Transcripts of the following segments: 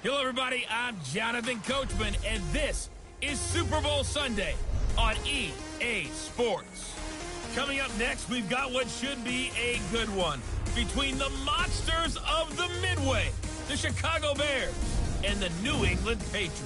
Hello, everybody. I'm Jonathan Coachman, and this is Super Bowl Sunday on EA Sports. Coming up next, we've got what should be a good one between the monsters of the Midway, the Chicago Bears, and the New England Patriots.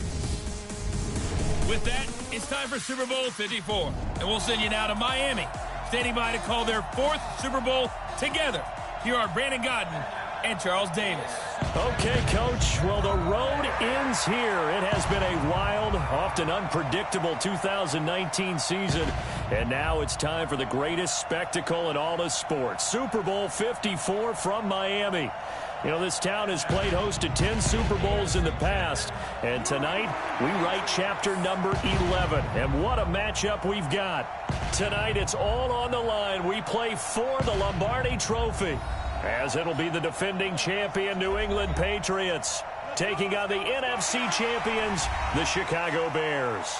With that, it's time for Super Bowl 54, and we'll send you now to Miami, standing by to call their fourth Super Bowl together. Here are Brandon Godden and Charles Davis. Okay, Coach. Well, the road ends here. It has been a wild, often unpredictable 2019 season. And now it's time for the greatest spectacle in all of sports. Super Bowl 54 from Miami. You know, this town has played host to 10 Super Bowls in the past. And tonight, we write chapter number 11. And what a matchup we've got. Tonight, it's all on the line. We play for the Lombardi Trophy, as it'll be the defending champion New England Patriots taking on the NFC champions, the Chicago Bears.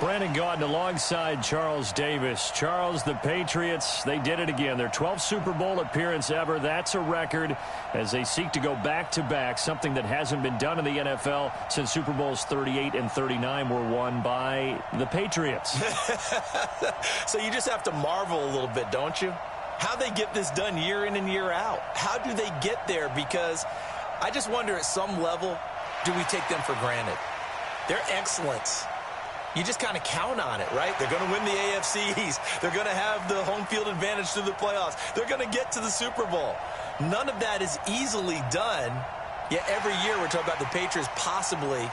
Brandon Gaudin alongside Charles Davis. Charles, the Patriots, they did it again. Their 12th Super Bowl appearance ever. That's a record as they seek to go back-to-back, something that hasn't been done in the NFL since Super Bowls 38 and 39 were won by the Patriots. So you just have to marvel a little bit, don't you? How they get this done year in and year out. How do they get there? Because I just wonder, at some level, do we take them for granted? Their excellence, you just kind of count on it, right? They're going to win the AFC East. They're going to have the home field advantage through the playoffs. They're going to get to the Super Bowl. None of that is easily done, yet every year we're talking about the Patriots possibly,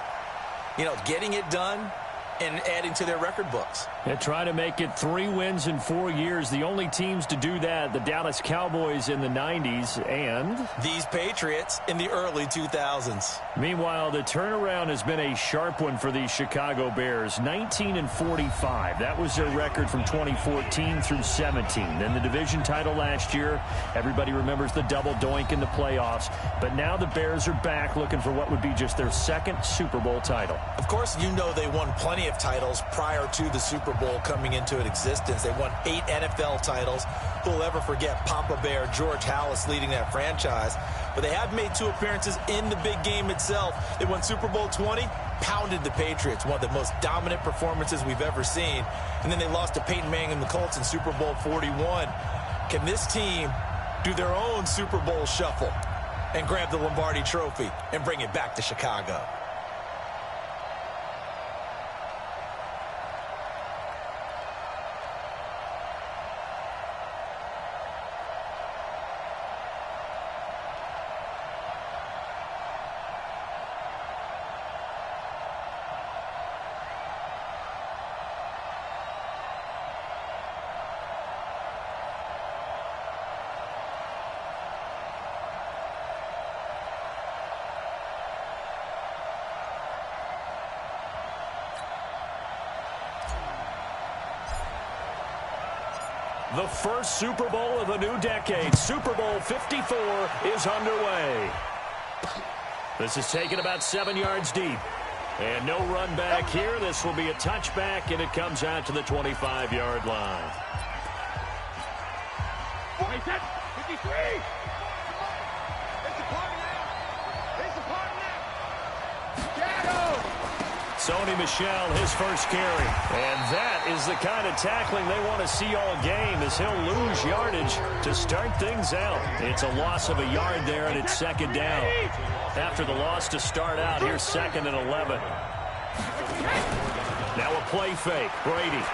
getting it done and adding to their record books. They're trying to make it 3 wins in 4 years. The only teams to do that, the Dallas Cowboys in the 90s and these Patriots in the early 2000s. Meanwhile, the turnaround has been a sharp one for the Chicago Bears. 19 and 45. That was their record from 2014 through 17. Then the division title last year. Everybody remembers the double doink in the playoffs. But now the Bears are back looking for what would be just their second Super Bowl title. Of course, they won plenty of titles prior to the Super Bowl coming into existence. They won 8 NFL titles. Who'll ever forget Papa Bear, George Halas leading that franchise? But they have made 2 appearances in the big game itself. They won Super Bowl 20, pounded the Patriots, one of the most dominant performances we've ever seen. And then they lost to Peyton Manning and the Colts in Super Bowl 41. Can this team do their own Super Bowl shuffle and grab the Lombardi Trophy and bring it back to Chicago? The first Super Bowl of the new decade, Super Bowl 54, is underway. This is taken about 7 yards deep. And no run back here. This will be a touchback, and it comes out to the 25-yard line. 53! Sony Michel, his first carry. And that is the kind of tackling they want to see all game, as he'll lose yardage to start things out. It's a loss of a yard there, and it's second down. After the loss to start out, here's 2nd and 11. Now a play fake. Brady.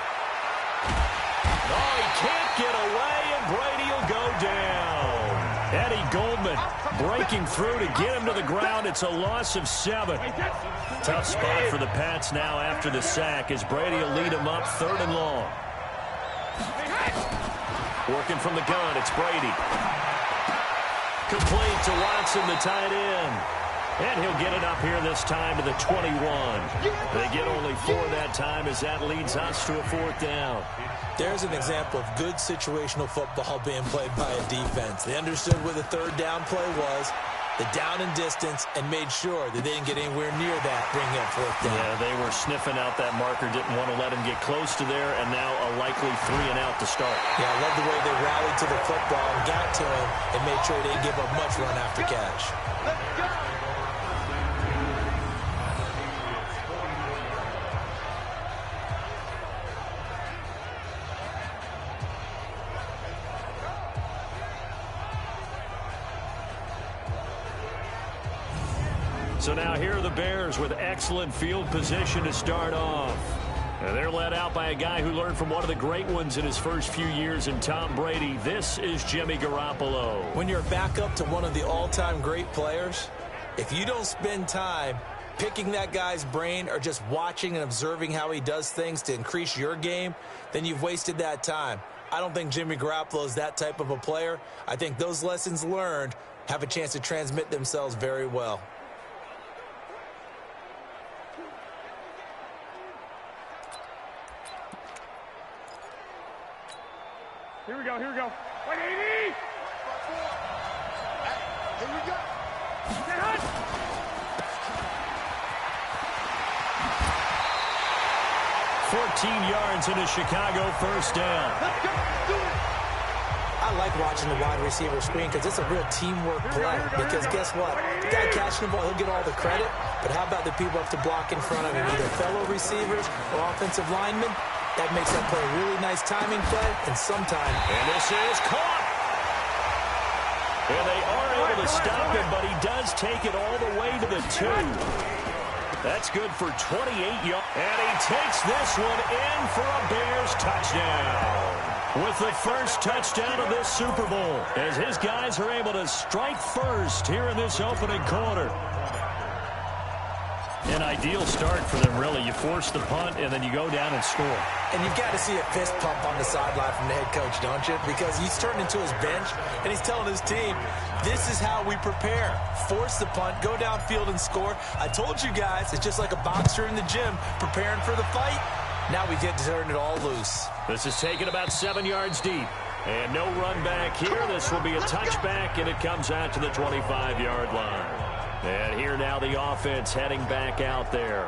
Oh, he can't get away, and Brady will go down. Eddie Goldman breaking through to get him to the ground. It's a loss of 7. Tough spot for the Pats now after the sack, as Brady will lead him up 3rd and long. Working from the gun, it's Brady. Complete to Watson, the tight end. And he'll get it up here this time to the 21. They get only 4 that time, as that leads us to a 4th down. There's an example of good situational football being played by a defense. They understood what the 3rd down play was, the down and distance, and made sure that they didn't get anywhere near that, bringing up 4th down. Yeah, they were sniffing out that marker, didn't want to let him get close to there, and now a likely 3 and out to start. Yeah, I love the way they rallied to the football and got to him and made sure they didn't give up much run after catch. So now here are the Bears with excellent field position to start off. And they're led out by a guy who learned from one of the great ones in his first few years in Tom Brady. This is Jimmy Garoppolo. When you're back up to one of the all-time great players, if you don't spend time picking that guy's brain or just watching and observing how he does things to increase your game, then you've wasted that time. I don't think Jimmy Garoppolo is that type of a player. I think those lessons learned have a chance to transmit themselves very well. Here we go, here we go. 180! Here we go. Get hot! 14 yards into Chicago, first down. Let's go! Do it! I like watching the wide receiver screen because it's a real teamwork play. Because guess what? The guy catching the ball, he'll get all the credit. But how about the people up to block in front of him, either fellow receivers or offensive linemen? That makes that play a really nice timing play, and sometimes... And this is caught! And they are able to stop him, but he does take it all the way to the 2. That's good for 28 yards. And he takes this one in for a Bears touchdown. With the first touchdown of this Super Bowl, as his guys are able to strike first here in this opening quarter. An ideal start for them, really. You force the punt, and then you go down and score. And you've got to see a fist pump on the sideline from the head coach, don't you? Because he's turned into his bench, and he's telling his team, this is how we prepare. Force the punt, go downfield and score. I told you guys, it's just like a boxer in the gym preparing for the fight. Now we get to turn it all loose. This is taken about 7 yards deep. And no run back here. This will be a touchback, and it comes out to the 25-yard line. And here now the offense heading back out there.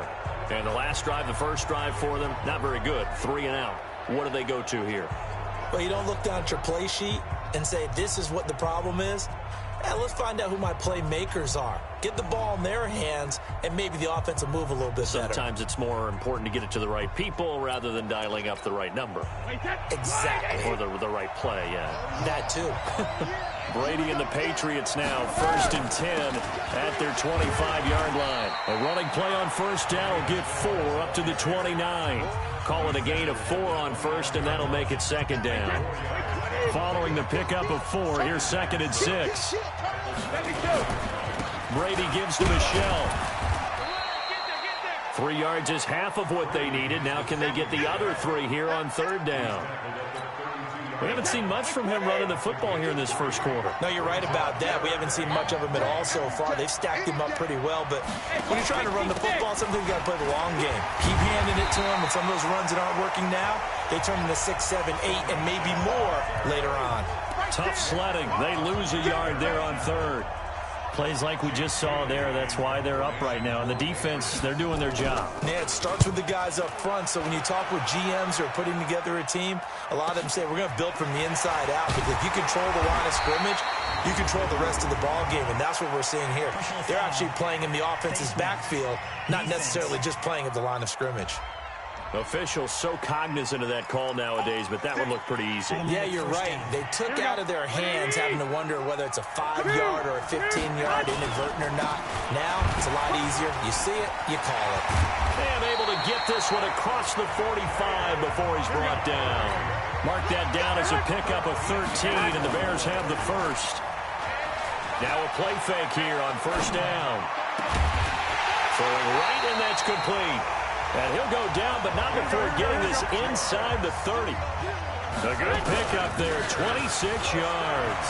And the last drive, the first drive for them, not very good. 3 and out. What do they go to here? Well, you don't look down at your play sheet and say, this is what the problem is. Let's find out who my playmakers are. Get the ball in their hands, and maybe the offense will move a little bit better. Sometimes it's more important to get it to the right people rather than dialing up the right number. Exactly. Or the right play, yeah. That too. Brady and the Patriots now, 1st and 10 at their 25-yard line. A running play on first down will get 4 up to the 29. Call it a gain of 4 on first, and that'll make it 2nd down. Following the pickup of 4, here's 2nd and 6. Brady gives to Michelle. 3 yards is half of what they needed. Now can they get the other 3 here on 3rd down? We haven't seen much from him running the football here in this first quarter. No, you're right about that. We haven't seen much of him at all so far. They've stacked him up pretty well, but when you're trying to run the football, sometimes you got to play the long game. Keep handing it to him, and some of those runs that aren't working now, they turn into 6, 7, 8, and maybe more later on. Tough sledding. They lose a yard there on 3rd. Plays like we just saw there, that's why they're up right now. And the defense, they're doing their job. Yeah, it starts with the guys up front. So when you talk with GMs who are putting together a team, a lot of them say we're going to build from the inside out. Because if you control the line of scrimmage, you control the rest of the ball game. And that's what we're seeing here. They're actually playing in the offense's backfield, not necessarily just playing at the line of scrimmage. Officials so cognizant of that call nowadays, but that one looked pretty easy. Yeah, you're right. They took out of their hands having to wonder whether it's a 5-yard or a 15-yard inadvertent or not. Now, it's a lot easier. You see it, you call it. And able to get this one across the 45 before he's brought down. Mark that down as a pickup of 13, and the Bears have the first. Now a play fake here on first down. Throwing right, and that's complete. And he'll go down, but not before getting this inside the 30. A good pickup there, 26 yards.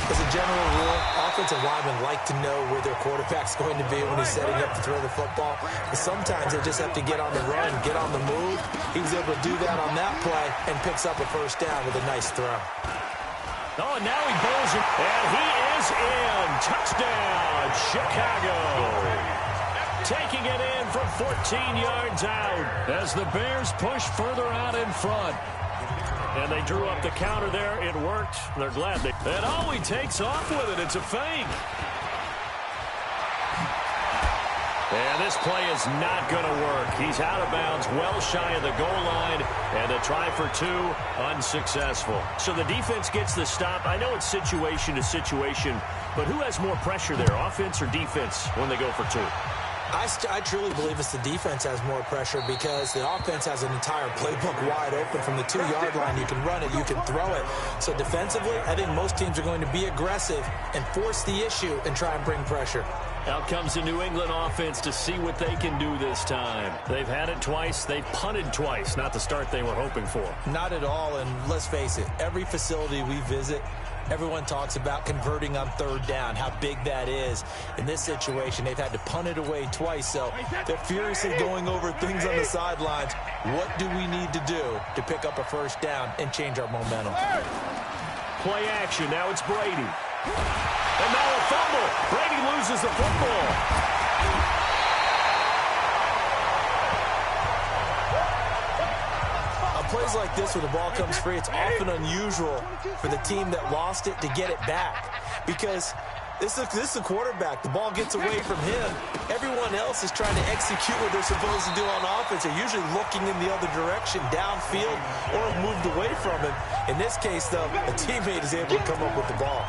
As a general rule, offensive linemen like to know where their quarterback's going to be when he's setting up to throw the football. But sometimes they just have to get on the run, get on the move. He was able to do that on that play and picks up a first down with a nice throw. Oh, and now he bowls it, and he is in. Touchdown, Chicago. Taking it in from 14 yards out as the Bears push further out in front. And they drew up the counter there. It worked. They're glad they... And oh, he takes off with it. It's a fake. And this play is not going to work. He's out of bounds, well shy of the goal line, and a try for 2, unsuccessful. So the defense gets the stop. I know it's situation to situation But who has more pressure there, offense or defense, when they go for two? I truly believe it's the defense has more pressure because the offense has an entire playbook wide open from the 2-yard line. You can run it, you can throw it. So defensively, I think most teams are going to be aggressive and force the issue and try and bring pressure. Out comes the New England offense to see what they can do this time. They've had it twice. They've punted twice. Not the start they were hoping for. Not at all, and let's face it, every facility we visit, everyone talks about converting on third down, how big that is. In this situation, they've had to punt it away twice, so they're furiously going over things on the sidelines. What do we need to do to pick up a first down and change our momentum? Play action. Now it's Brady. And now a fumble. Brady loses the football. Plays like this where the ball comes free, it's often unusual for the team that lost it to get it back because this is a quarterback. The ball gets away from him. Everyone else is trying to execute what they're supposed to do on offense. They're usually looking in the other direction, downfield, or have moved away from him. In this case, though, a teammate is able to come up with the ball.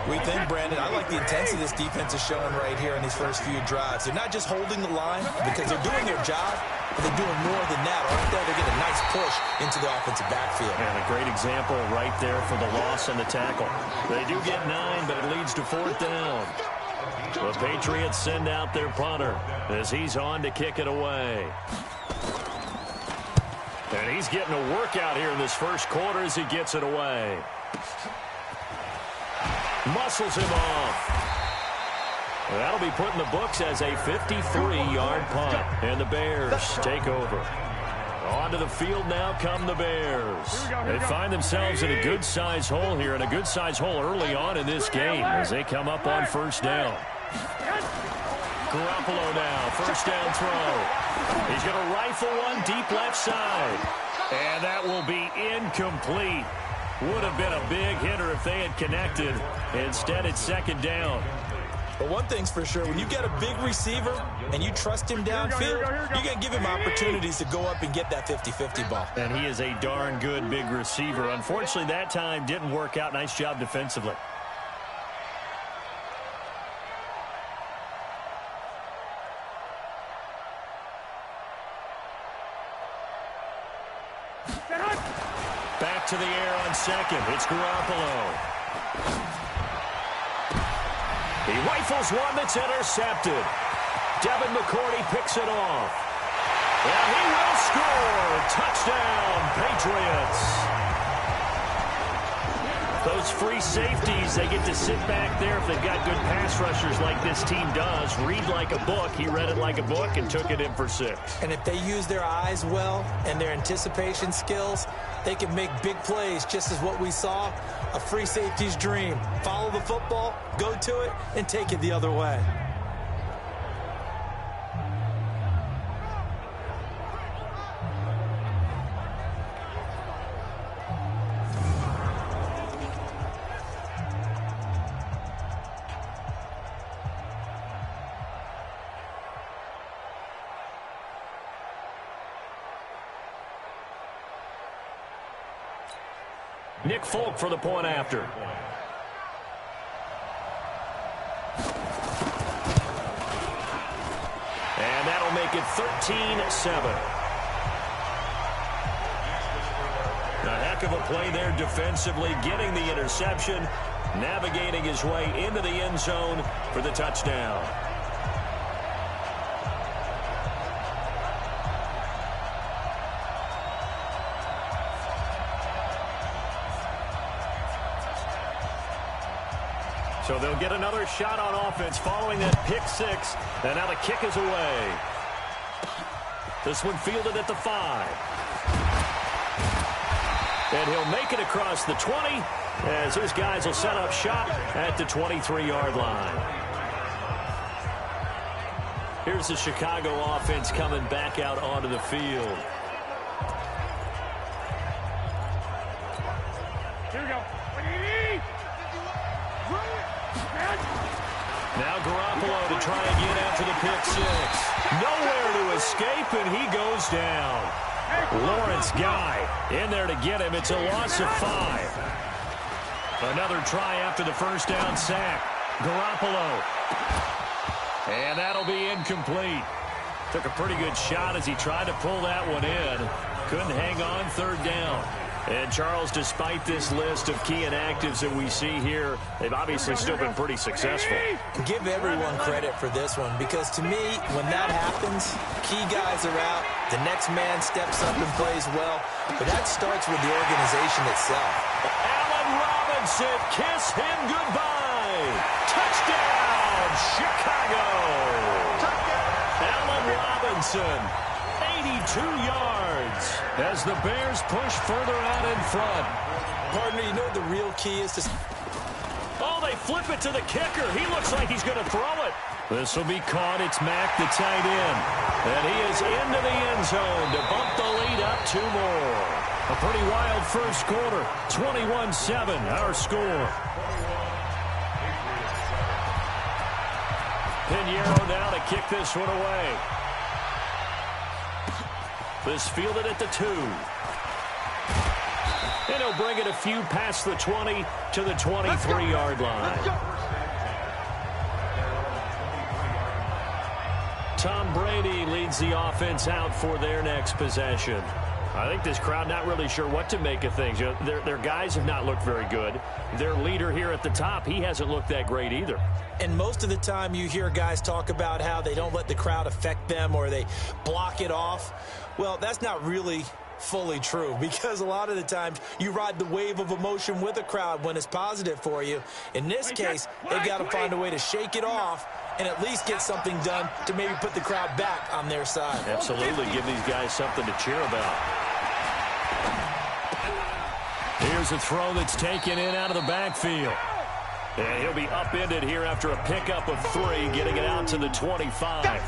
We think, Brandon, I like the intensity this defense is showing right here in these first few drives. They're not just holding the line because they're doing their job, but they're doing more than that. Right there, they get a nice push into the offensive backfield. And a great example right there for the loss and the tackle. They do get 9, but it leads to 4th down. The Patriots send out their punter as he's on to kick it away. And he's getting a workout here in this first quarter as he gets it away. Muscles him off. That'll be put in the books as a 53-yard punt. And the Bears take over. Onto the field now come the Bears. They find themselves in a good-sized hole here, and a good-sized hole early on in this game as they come up on first down. Garoppolo now, first down throw. He's going to rifle one deep left side. And that will be incomplete. Would have been a big hitter if they had connected. Instead, it's second down. But one thing's for sure, when you get a big receiver and you trust him downfield, you're going to give him opportunities to go up and get that 50-50 ball. And he is a darn good big receiver. Unfortunately, that time didn't work out. Nice job defensively. Back to the air on second. It's Garoppolo. He rifles one that's intercepted. Devin McCourty picks it off. And he will score. Touchdown, Patriots. Those free safeties, they get to sit back there if they've got good pass rushers like this team does. Read like a book. He read it like a book and took it in for 6. And if they use their eyes well and their anticipation skills, they can make big plays, just as what we saw, a free safety's dream. Follow the football, go to it, and take it the other way. Nick Folk for the point after. And that'll make it 13-7. A heck of a play there defensively, getting the interception, navigating his way into the end zone for the touchdown. So they'll get another shot on offense following that pick 6. And now the kick is away. This one fielded at the 5. And he'll make it across the 20 as his guys will set up shop at the 23-yard line. Here's the Chicago offense coming back out onto the field. Here we go. Now Garoppolo to try again after the pick 6. Nowhere to escape, and he goes down. Lawrence Guy in there to get him. It's a loss of 5. Another try after the first down sack. Garoppolo. And that'll be incomplete. Took a pretty good shot as he tried to pull that one in. Couldn't hang on third down. And, Charles, despite this list of key inactives that we see here, they've obviously still been pretty successful. Give everyone credit for this one because, to me, when that happens, key guys are out, the next man steps up and plays well, but that starts with the organization itself. Allen Robinson, kiss him goodbye. Touchdown, Chicago. Allen Robinson, 82 yards as the Bears push further out in front. Partner, you know the real key is to... Oh, they flip it to the kicker. He looks like he's going to throw it. This will be caught. It's Mack, the tight end. And he is into the end zone to bump the lead up 2 more. A pretty wild first quarter. 21-7, our score. Pinheiro now to kick this one away. This fielded at the 2. And he'll bring it a few past the 20 to the 23-yard line. Tom Brady leads the offense out for their next possession. I think this crowd not really sure what to make of things. You know, their guys have not looked very good. Their leader here at the top, he hasn't looked that great either. And most of the time you hear guys talk about how they don't let the crowd affect them or they block it off. Well, that's not really fully true because a lot of the times you ride the wave of emotion with a crowd when it's positive for you. In this case, they've got to find a way to shake it off and at least get something done to maybe put the crowd back on their side. Absolutely. Give these guys something to cheer about. Here's a throw that's taken in out of the backfield. And he'll be upended here after a pickup of 3, getting it out to the 25.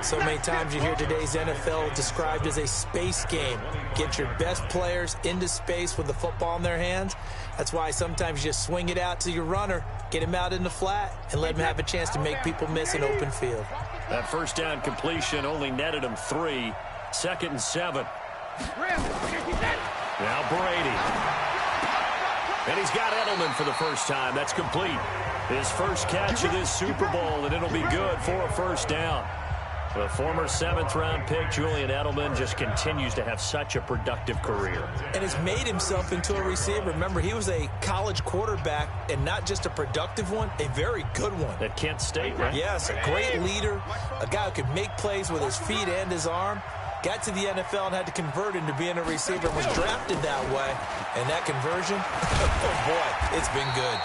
So many times you hear today's NFL described as a space game. Get your best players into space with the football in their hands. That's why sometimes you just swing it out to your runner, get him out in the flat, and let him have a chance to make people miss an open field. That first down completion only netted him 3. 2nd and 7. Now Brady. And he's got Edelman for the first time. That's complete. His first catch of this Super Bowl, and it'll be good for a first down. The former 7th-round pick, Julian Edelman, just continues to have such a productive career. And has made himself into a receiver. Remember, he was a college quarterback, and not just a productive one, a very good one. At Kent State, right? Yes, a great leader, a guy who could make plays with his feet and his arm. Got to the NFL and had to convert into being a receiver and was drafted that way. And that conversion, oh boy, it's been good.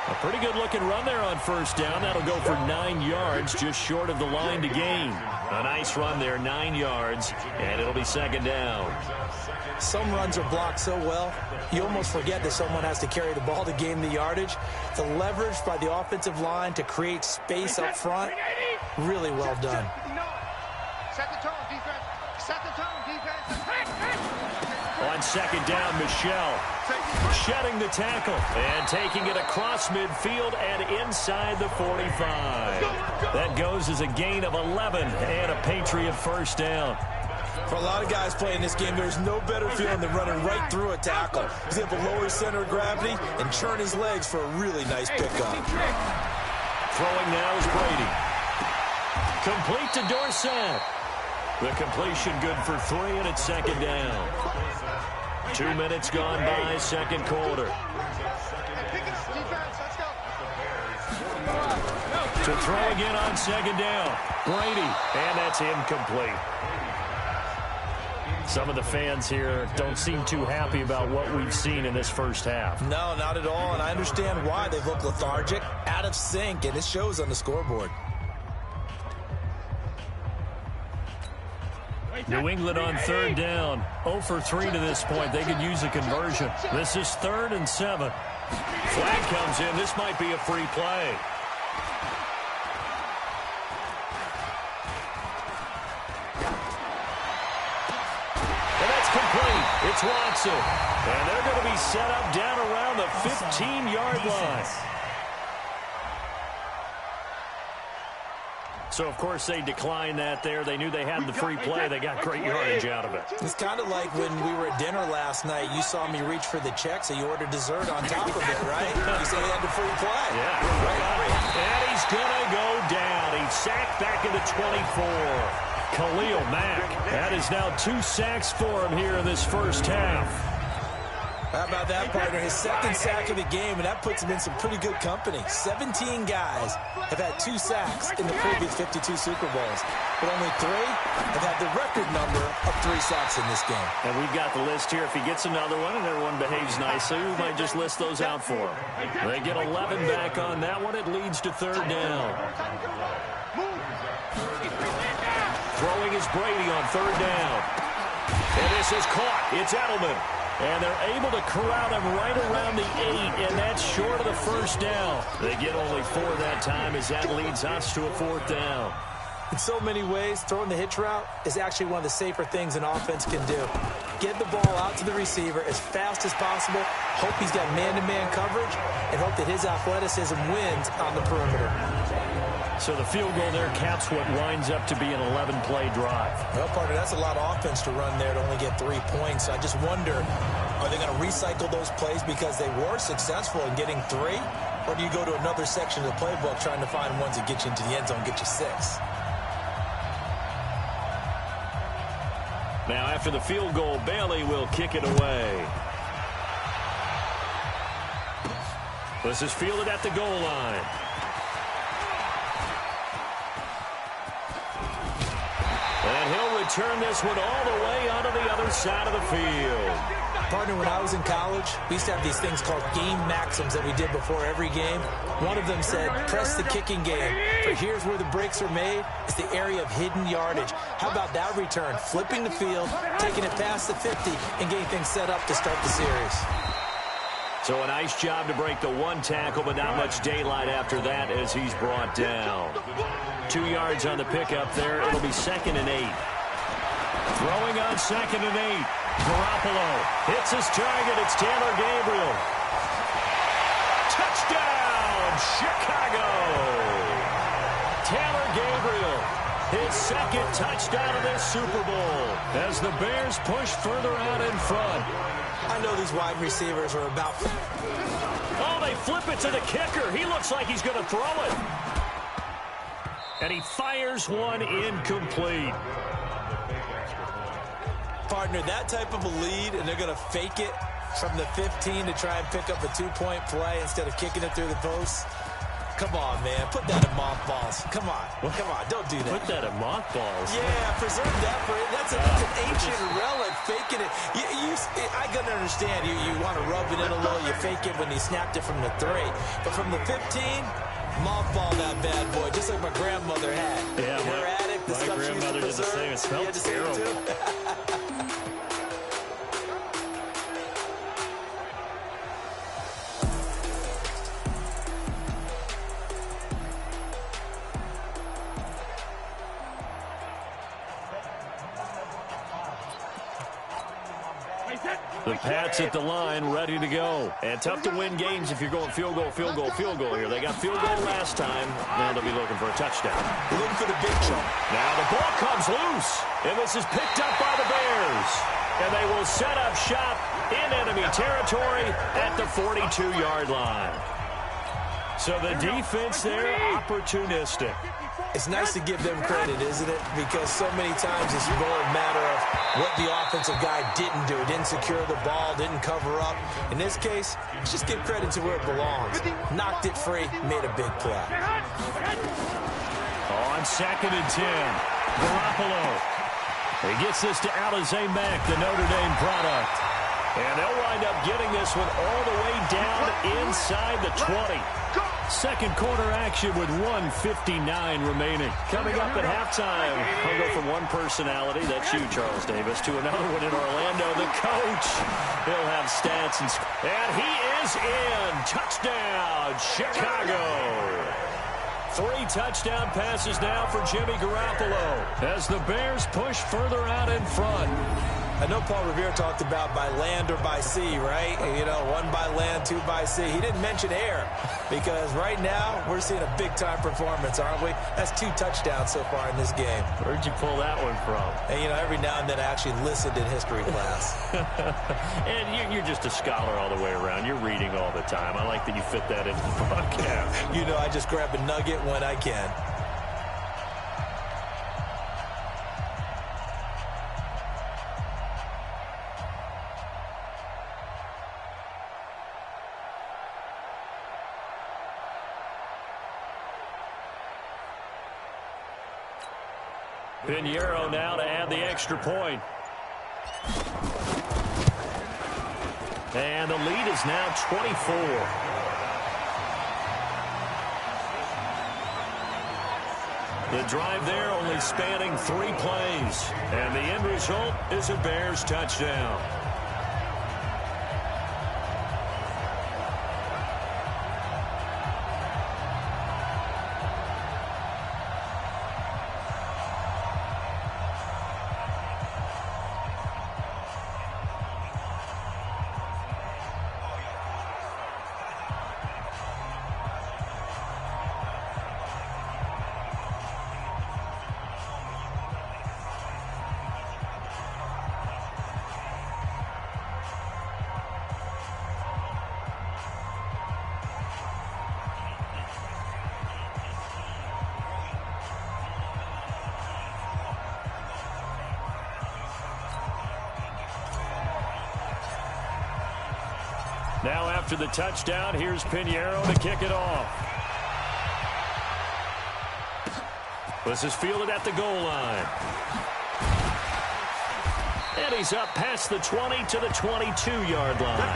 A pretty good-looking run there on first down. That'll go for 9 yards, just short of the line to gain. A nice run there, 9 yards, and it'll be 2nd down. Some runs are blocked so well, you almost forget that someone has to carry the ball to gain the yardage. The leverage by the offensive line to create space up front, really well done. Set the tone, defense. Set the tone, defense. On 2nd down, Michelle shedding the tackle and taking it across midfield and inside the 45. That goes as a gain of 11 and a Patriot first down. For a lot of guys playing this game, there's no better feeling than running right through a tackle. He's able to lower his center of gravity and churn his legs for a really nice pickup. Throwing now is Brady. Complete to Dorsett. The completion good for 3, and it's 2nd down. 2 minutes gone by, 2nd quarter. To throw again on 2nd down. Brady, and that's incomplete. Some of the fans here don't seem too happy about what we've seen in this first half. No, not at all, and I understand why. They look lethargic, out of sync, and it shows on the scoreboard. New England on 3rd down. 0 for 3 to this point. They could use a conversion. This is 3rd and 7. Flag comes in. This might be a free play. And that's complete. It's Watson. And they're going to be set up down around the 15-yard line. So, of course, they declined that there. They knew they had the free play. They got great yardage out of it. It's kind of like when we were at dinner last night. You saw me reach for the check, so you ordered dessert on top of it, right? You said he had the free play. Yeah. Right. And he's going to go down. He's sacked back into 24. Khalil Mack. That is now 2 sacks for him here in this first half. How about that, partner? His second sack of the game, and that puts him in some pretty good company. 17 guys have had 2 sacks in the previous 52 Super Bowls, but only 3 have had the record number of 3 sacks in this game. And we've got the list here. If he gets another one and everyone behaves nicely, we might just list those out for him. They get 11 back on that one. It leads to 3rd down. Throwing is Brady on 3rd down. And this is caught. It's Edelman. And they're able to corral him right around the 8, and that's short of the 1st down. They get only 4 that time as that leads us to a 4th down. In so many ways, throwing the hitch route is actually one of the safer things an offense can do. Get the ball out to the receiver as fast as possible, hope he's got man-to-man coverage, and hope that his athleticism wins on the perimeter. So the field goal there caps what winds up to be an 11-play drive. Well, partner, that's a lot of offense to run there to only get 3 points. I just wonder, are they going to recycle those plays because they were successful in getting 3? Or do you go to another section of the playbook trying to find ones that get you into the end zone, get you 6? Now, after the field goal, Bailey will kick it away. This is fielded at the goal line. And he'll return this one all the way onto the other side of the field. Partner, when I was in college, we used to have these things called game maxims that we did before every game. One of them said, press the kicking game. For here's where the breaks are made. It's the area of hidden yardage. How about that return? Flipping the field, taking it past the 50, and getting things set up to start the series. So a nice job to break the 1 tackle, but not much daylight after that as he's brought down. 2 yards on the pickup there. It'll be 2nd and 8. Throwing on 2nd and 8. Garoppolo hits his target. It's Taylor Gabriel. Touchdown, Chicago. Taylor Gabriel, his 2nd touchdown of this Super Bowl as the Bears push further out in front. I know these wide receivers are about... Oh, they flip it to the kicker. He looks like he's going to throw it. And he fires one incomplete. Partner, that type of a lead, and they're going to fake it from the 15 to try and pick up a 2-point play instead of kicking it through the post. Come on, man. Put that in mothballs. Come on. Come on. Don't do that. Put that in mothballs? Yeah, preserve that for it. That's an ancient relic, faking it. I can understand. You want to rub it in a little. You fake it when he snapped it from the 3. But from the 15, mothball that bad boy, just like my grandmother had. Yeah, in her attic, the my stuff grandmother she used to did the same. It smelled terrible. The Pats at the line, ready to go. And tough to win games if you're going field goal, field goal, field goal here. They got field goal last time. Now they'll be looking for a touchdown. Looking for the big chunk. Now the ball comes loose. And this is picked up by the Bears. And they will set up shop in enemy territory at the 42-yard line. So the defense there, opportunistic. It's nice to give them credit, isn't it? Because so many times it's more a matter of what the offensive guy didn't do. Didn't secure the ball, didn't cover up. In this case, let's just give credit to where it belongs. Knocked it free, made a big play. On 2nd and 10, Garoppolo. He gets this to Alize Mack, the Notre Dame product. And they'll wind up getting this one all the way down inside the 20. Second quarter action with 1:59 remaining. Coming up at halftime, I'll go from one personality, that's you, Charles Davis, to another one in Orlando, the coach. He'll have stats and he is in. Touchdown, Chicago. 3 touchdown passes now for Jimmy Garoppolo as the Bears push further out in front. I know Paul Revere talked about by land or by sea, right? You know, one by land, two by sea. He didn't mention air because right now we're seeing a big-time performance, aren't we? That's 2 touchdowns so far in this game. Where'd you pull that one from? And, you know, every now and then I actually listened in history class. And you're just a scholar all the way around. You're reading all the time. I like that you fit that into the broadcast. You know, I just grab a nugget when I can. Pinheiro now to add the extra point. And the lead is now 24. The drive there only spanning 3 plays. And the end result is a Bears touchdown. Now after the touchdown, here's Pinheiro to kick it off. This is fielded at the goal line. And he's up past the 20 to the 22-yard line.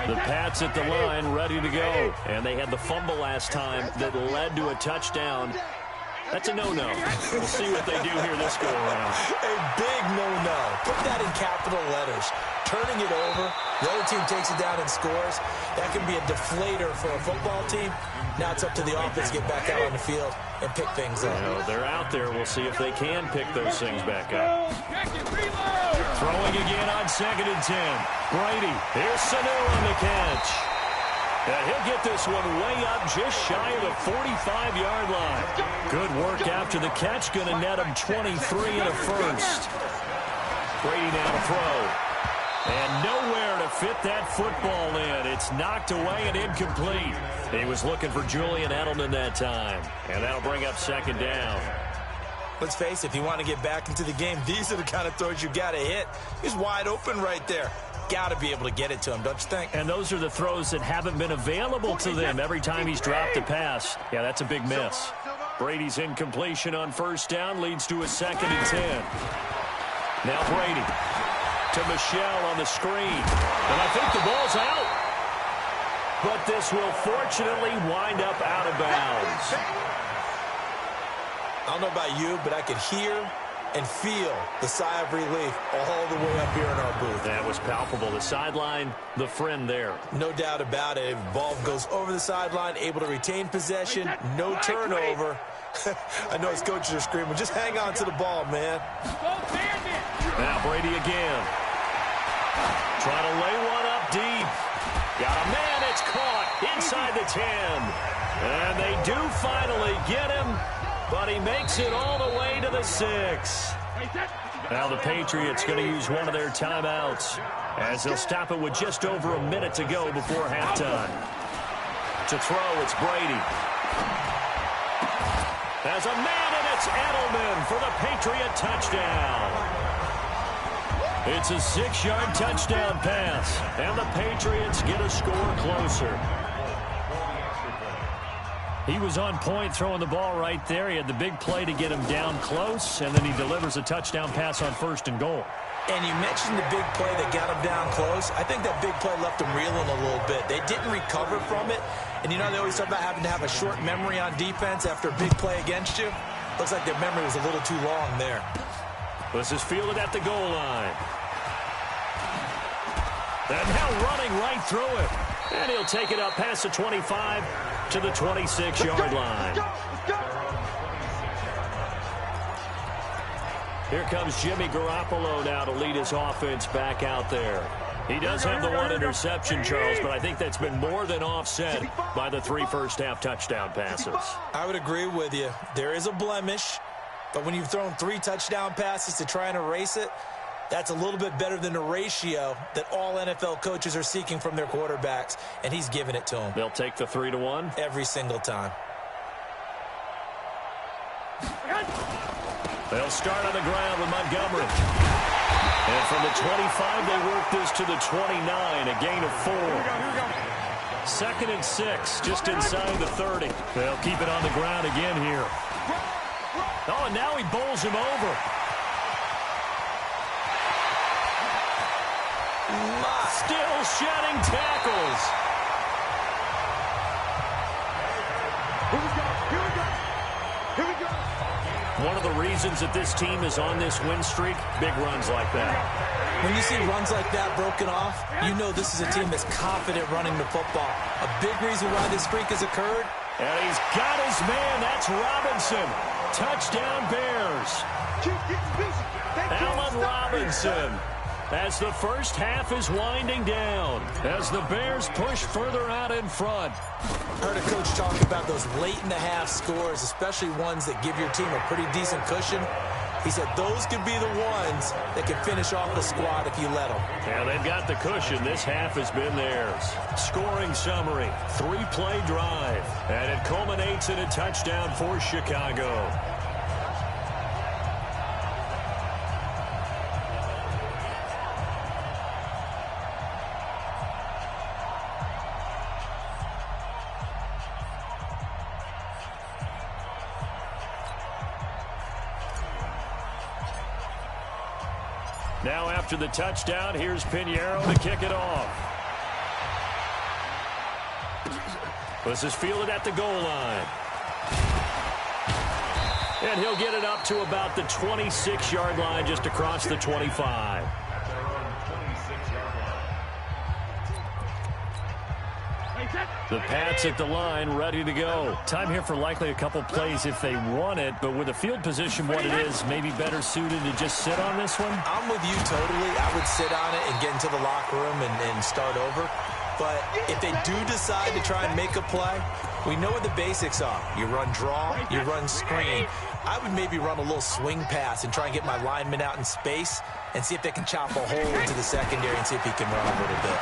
The Pats at the line ready to go. And they had the fumble last time that led to a touchdown. That's a no-no. We'll see what they do here this go-around. A big no-no. Put that in capital letters. Turning it over, the other team takes it down and scores. That can be a deflator for a football team. Now it's up to the offense to get back out on the field and pick things up. You know, they're out there. We'll see if they can pick those things back up. Throwing again on 2nd and 10. Brady. Here's Sanu on the catch. And he'll get this one way up just shy of the 45-yard line. Good work after the catch. Going to net him 23 and a first. Brady now to throw. And nowhere to fit that football in. It's knocked away and incomplete. He was looking for Julian Edelman that time. And that'll bring up 2nd down. Let's face it, if you want to get back into the game, these are the kind of throws you got to hit. He's wide open right there. Got to be able to get it to him, don't you think? And those are the throws that haven't been available to them every time he's dropped a pass. Yeah, that's a big miss. Brady's incompletion on 1st down leads to a 2nd and 10. Now Brady to Michelle on the screen. And I think the ball's out. But this will fortunately wind up out of bounds. I don't know about you, but I could hear and feel the sigh of relief all the way up here in our booth. That was palpable. The sideline, the friend there. No doubt about it. Ball goes over the sideline, able to retain possession, no turnover. I know his coaches are screaming, just hang on to the ball, man. Now Brady again. Trying to lay one up deep. Got a man, it's caught inside the 10. And they do finally get him. But he makes it all the way to the 6. Now the Patriots going to use one of their timeouts as they'll stop it with just over a minute to go before halftime. To throw, it's Brady. There's a man, and it's Edelman for the Patriot touchdown. It's a 6-yard touchdown pass, and the Patriots get a score closer. He was on point throwing the ball right there. He had the big play to get him down close, and then he delivers a touchdown pass on 1st and goal. And you mentioned the big play that got him down close. I think that big play left him reeling a little bit. They didn't recover from it. And you know, they always talk about having to have a short memory on defense after a big play against you. Looks like their memory was a little too long there. This is fielded at the goal line. And now running right through it. And he'll take it up past the 25 to the 26-yard line. Here comes Jimmy Garoppolo now to lead his offense back out there. He does have the one interception, Charles, but I think that's been more than offset by the 3 first-half touchdown passes. I would agree with you. There is a blemish, but when you've thrown 3 touchdown passes to try and erase it, that's a little bit better than the ratio that all NFL coaches are seeking from their quarterbacks, and he's giving it to them. They'll take the 3-1. Every single time. They'll start on the ground with Montgomery. And from the 25, they work this to the 29, a gain of 4. 2nd and 6, just inside the 30. They'll keep it on the ground again here. Oh, and now he bowls him over. Still shedding tackles. Here we go. One of the reasons that this team is on this win streak, big runs like that. When you see runs like that broken off, you know this is a team that's confident running the football. A big reason why this streak has occurred. And he's got his man. That's Robinson. Touchdown Bears. Allen Robinson. As the first half is winding down, as the Bears push further out in front. Heard a coach talk about those late-in-the-half scores, especially ones that give your team a pretty decent cushion. He said those could be the ones that can finish off a squad if you let them. Yeah, they've got the cushion. This half has been theirs. Scoring summary, 3-play drive, and it culminates in a touchdown for Chicago. Now after the touchdown, here's Pinheiro to kick it off. This is fielded at the goal line. And he'll get it up to about the 26-yard line, just across the 25. The Pats at the line, ready to go. Time here for likely a couple plays if they want it, but with the field position what it is, maybe better suited to just sit on this one? I'm with you totally. I would sit on it and get into the locker room and start over. But if they do decide to try and make a play, we know what the basics are. You run draw, you run screen. I would maybe run a little swing pass and try and get my lineman out in space and see if they can chop a hole into the secondary and see if he can run a little bit.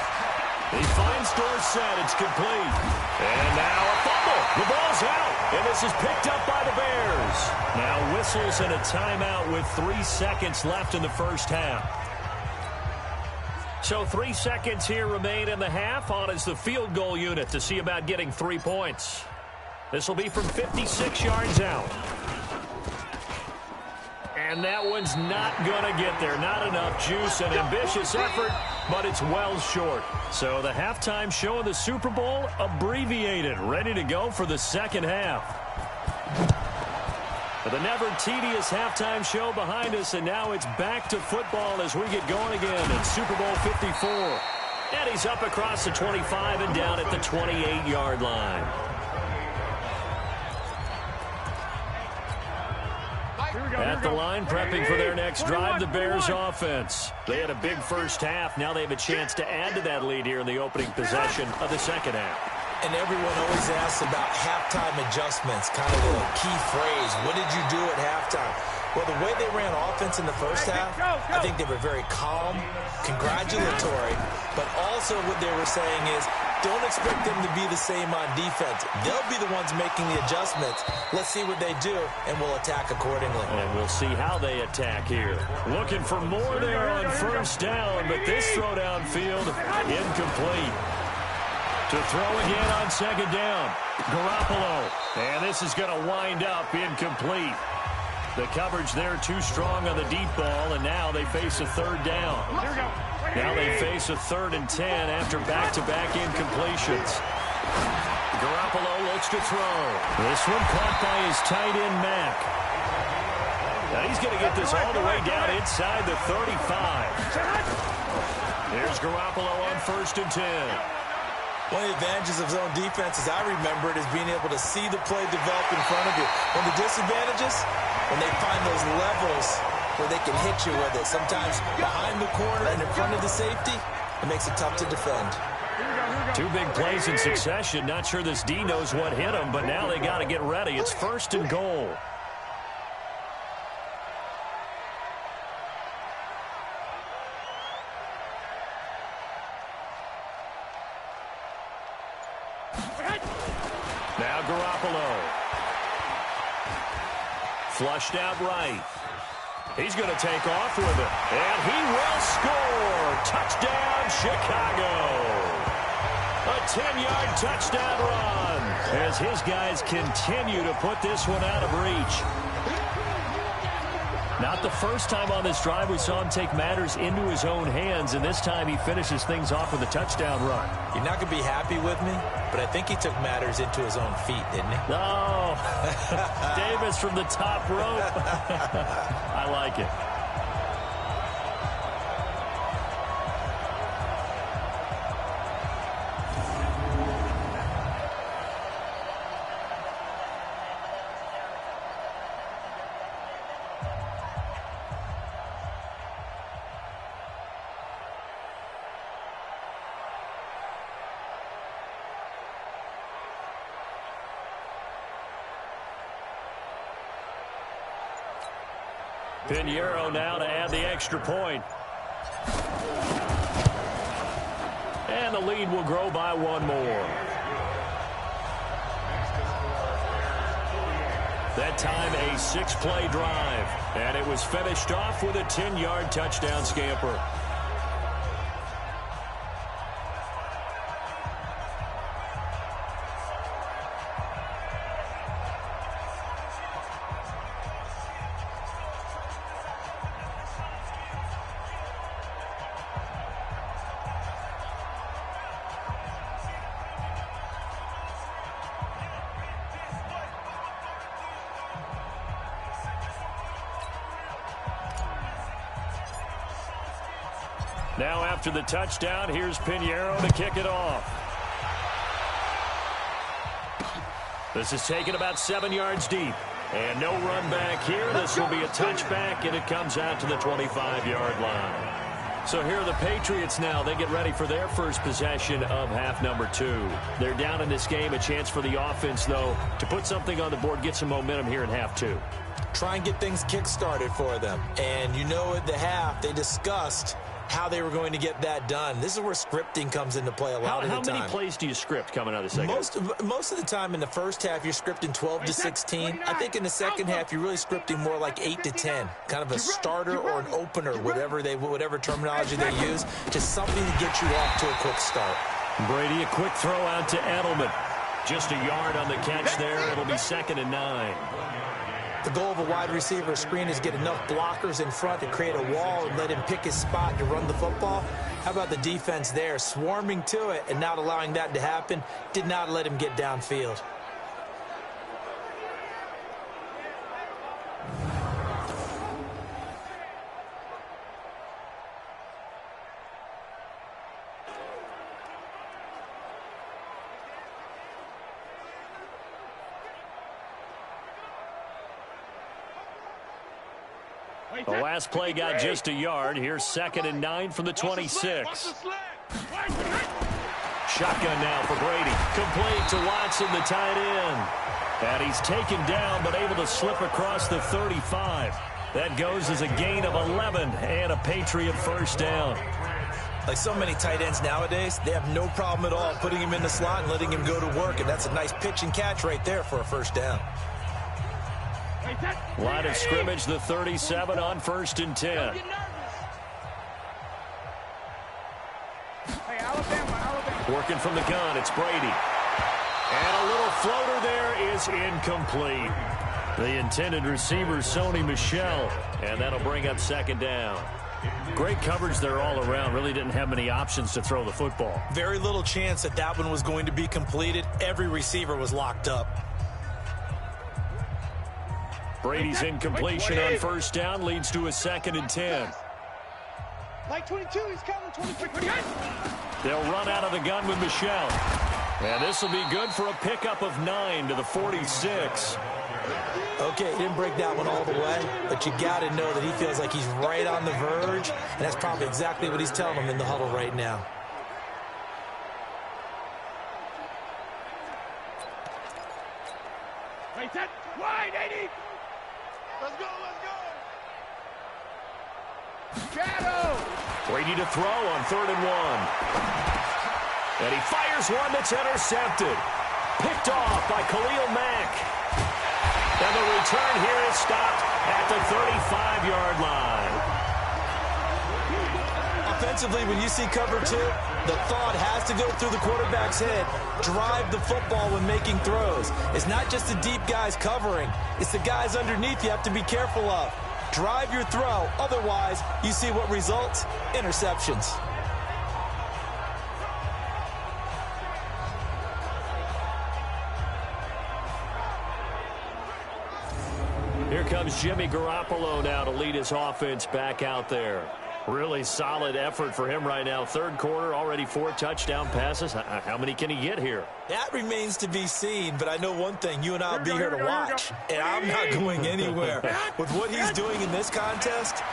He finds Dorsett. It's complete. And now a fumble. The ball's out. And this is picked up by the Bears. Now whistles and a timeout with 3 seconds left in the first half. So 3 seconds here remain in the half. On is the field goal unit to see about getting 3 points. This will be from 56 yards out. And that one's not going to get there. Not enough juice. An ambitious effort, but it's well short. So the halftime show of the Super Bowl abbreviated, ready to go for the second half. The never tedious halftime show behind us, and now it's back to football as we get going again in Super Bowl 54. And he's up across the 25 and down at the 28-yard line. At the line, prepping for their next drive, the Bears offense. They had a big first half. Now they have a chance to add to that lead here in the opening possession of the second half. And everyone always asks about halftime adjustments, kind of the key phrase. What did you do at halftime? Well, the way they ran offense in the first half, I think they were very calm, congratulatory, but also what they were saying is, don't expect them to be the same on defense. They'll be the ones making the adjustments. Let's see what they do, and we'll attack accordingly. And we'll see how they attack here. Looking for more there on first down, but this throw downfield, incomplete. To throw again on second down, Garoppolo. And this is going to wind up incomplete. The coverage there too strong on the deep ball, and now they face a third down. Now they face a 3rd and 10 after back-to-back incompletions. Garoppolo looks to throw. This one caught by his tight end, Mack. Now he's going to get this all the way down inside the 35. Here's Garoppolo on 1st and 10. One of the advantages of zone defense, as I remember it, is being able to see the play develop in front of you. One of the disadvantages, when they find those levels where they can hit you with it. Sometimes behind the corner and in front of the safety, it makes it tough to defend. Two big plays in succession. Not sure this D knows what hit him, but now they got to get ready. It's 1st and goal. Now Garoppolo. Flushed out right. He's going to take off with it. And he will score. Touchdown, Chicago. A 10-yard touchdown run as his guys continue to put this one out of reach. Not the first time on this drive we saw him take matters into his own hands, and this time he finishes things off with a touchdown run. You're not going to be happy with me, but I think he took matters into his own feet, didn't he? No. Davis from the top rope. I like it. Pinheiro now to add the extra point. And the lead will grow by one more. That time a 6-play drive. And it was finished off with a 10-yard touchdown scamper. Now after the touchdown, here's Pinheiro to kick it off. This is taken about 7 yards deep. And no run back here. This will be a touchback, and it comes out to the 25-yard line. So here are the Patriots now. They get ready for their first possession of half number 2. They're down in this game. A chance for the offense, though, to put something on the board, get some momentum here in half 2. Try and get things kick-started for them. And you know at the half, they discussed how they were going to get that done. This is where scripting comes into play a lot of the time. How many plays do you script coming out of the second? Most of the time in the first half, you're scripting 12 to 16. I think in the second half, you're really scripting more like 8 to 10. Kind of a starter or an opener, whatever terminology they use. Just something to get you off to a quick start. Brady, a quick throw out to Edelman. Just a yard on the catch there. It'll be 2nd and 9. The goal of a wide receiver screen is get enough blockers in front to create a wall and let him pick his spot to run the football. How about the defense there, swarming to it and not allowing that to happen? Did not let him get downfield. The last play got just a yard. Here's 2nd and 9 from the 26. Shotgun now for Brady. Complete to Watson, the tight end. And he's taken down, but able to slip across the 35. That goes as a gain of 11 and a Patriot first down. Like so many tight ends nowadays, they have no problem at all putting him in the slot and letting him go to work. And that's a nice pitch and catch right there for a first down. Line of scrimmage, the 37 on 1st and 10. Working from the gun, it's Brady. And a little floater there is incomplete. The intended receiver, Sony Michel, and that'll bring up 2nd down. Great coverage there all around. Really didn't have many options to throw the football. Very little chance that one was going to be completed. Every receiver was locked up. Brady's incompletion on 1st down leads to a 2nd and 10. Like 22, he's coming, 22. They'll run out of the gun with Michel. And this will be good for a pickup of 9 to the 46. Okay, he didn't break that one all the way, but you got to know that he feels like he's right on the verge, and that's probably exactly what he's telling him in the huddle right now. Wait, set, wide, 80. Let's go, let's go. Shadow. Brady to throw on 3rd and 1. And he fires one that's intercepted. Picked off by Khalil Mack. And the return here is stopped at the 35-yard line. Offensively, when you see cover 2, the thought has to go through the quarterback's head. Drive the football when making throws. It's not just the deep guys covering. It's the guys underneath you have to be careful of. Drive your throw. Otherwise, you see what results? Interceptions. Here comes Jimmy Garoppolo now to lead his offense back out there. Really solid effort for him right now. 3rd quarter, already 4 touchdown passes. How many can he get here? That remains to be seen, but I know one thing. You and I will be here to watch, and I'm not going anywhere. With what he's doing in this contest,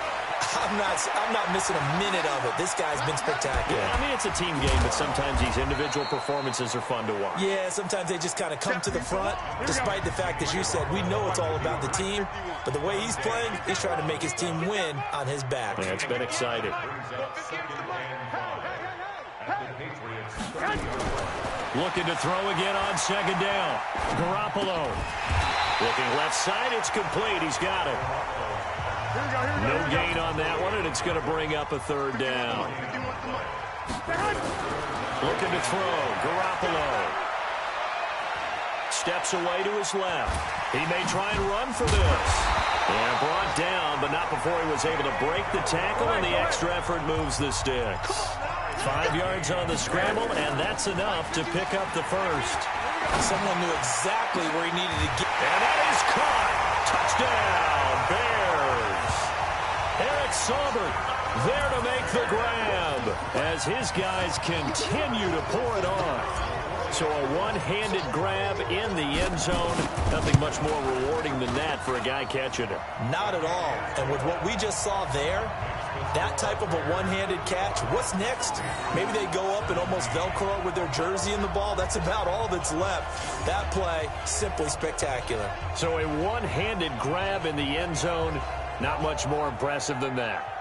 I'm not missing a minute of it. This guy's been spectacular. Yeah, I mean, it's a team game, but sometimes these individual performances are fun to watch. Yeah, sometimes they just kind of come to the front, despite the fact, as you said, we know it's all about the team, but the way he's playing, he's trying to make his team win on his back. Yeah, it's been exciting. Looking to throw again on 2nd down. Garoppolo. Looking left side, it's complete. He's got it. No gain on that one, and it's going to bring up a 3rd down. Looking to throw. Garoppolo. Steps away to his left. He may try and run for this. And brought down, but not before he was able to break the tackle, and the extra effort moves the sticks. 5 yards on the scramble, and that's enough to pick up the first. Someone knew exactly where he needed to get. And that is caught. Touchdown, Bears. Eric Saubert there to make the grab as his guys continue to pour it on. So a one-handed grab in the end zone. Nothing much more rewarding than that for a guy catching it. Not at all. And with what we just saw there, that type of a one-handed catch, what's next? Maybe they go up and almost Velcro with their jersey in the ball. That's about all that's left. That play, simply spectacular. So a one-handed grab in the end zone, not much more impressive than that.